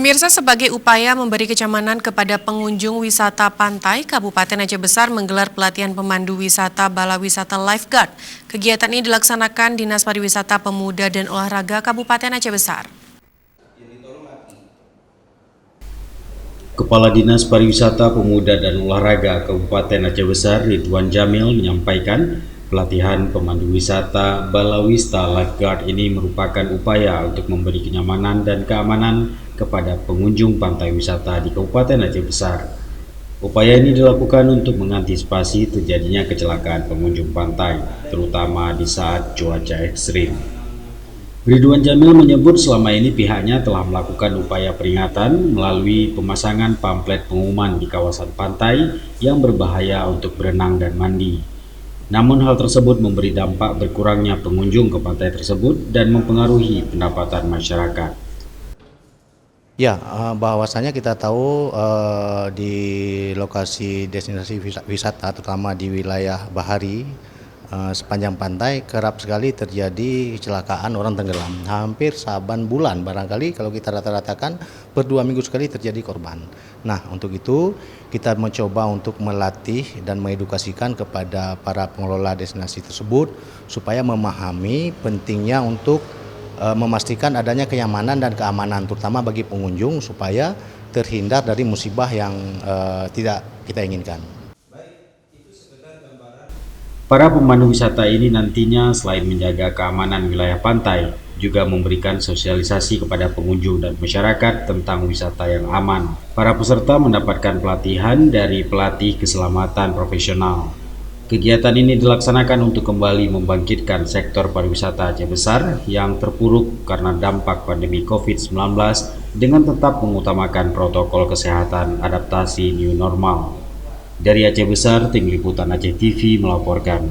Pemirsa, sebagai upaya memberi kenyamanan kepada pengunjung wisata pantai, Kabupaten Aceh Besar menggelar pelatihan pemandu wisata Bala Wisata Lifeguard. Kegiatan ini dilaksanakan Dinas Pariwisata Pemuda dan Olahraga Kabupaten Aceh Besar. Kepala Dinas Pariwisata Pemuda dan Olahraga Kabupaten Aceh Besar Ridwan Jamil menyampaikan pelatihan pemandu wisata Balawista Lifeguard ini merupakan upaya untuk memberi kenyamanan dan keamanan kepada pengunjung pantai wisata di Kabupaten Aceh Besar. Upaya ini dilakukan untuk mengantisipasi terjadinya kecelakaan pengunjung pantai, terutama di saat cuaca ekstrim. Ridwan Jamil menyebut selama ini pihaknya telah melakukan upaya peringatan melalui pemasangan pamflet pengumuman di kawasan pantai yang berbahaya untuk berenang dan mandi. Namun hal tersebut memberi dampak berkurangnya pengunjung ke pantai tersebut dan mempengaruhi pendapatan masyarakat. Ya, bahwasanya kita tahu di lokasi destinasi wisata, terutama di wilayah Bahari, sepanjang pantai kerap sekali terjadi kecelakaan orang tenggelam. Hampir saban bulan barangkali kalau kita rata-ratakan per 2 minggu sekali terjadi korban. Nah, untuk itu kita mencoba untuk melatih dan mengedukasikan kepada para pengelola destinasi tersebut supaya memahami pentingnya untuk memastikan adanya kenyamanan dan keamanan terutama bagi pengunjung supaya terhindar dari musibah yang tidak kita inginkan. Para pemandu wisata ini nantinya selain menjaga keamanan wilayah pantai, juga memberikan sosialisasi kepada pengunjung dan masyarakat tentang wisata yang aman. Para peserta mendapatkan pelatihan dari pelatih keselamatan profesional. Kegiatan ini dilaksanakan untuk kembali membangkitkan sektor pariwisata Aceh Besar yang terpuruk karena dampak pandemi COVID-19 dengan tetap mengutamakan protokol kesehatan adaptasi new normal. Dari Aceh Besar, Tim Liputan Aceh TV melaporkan.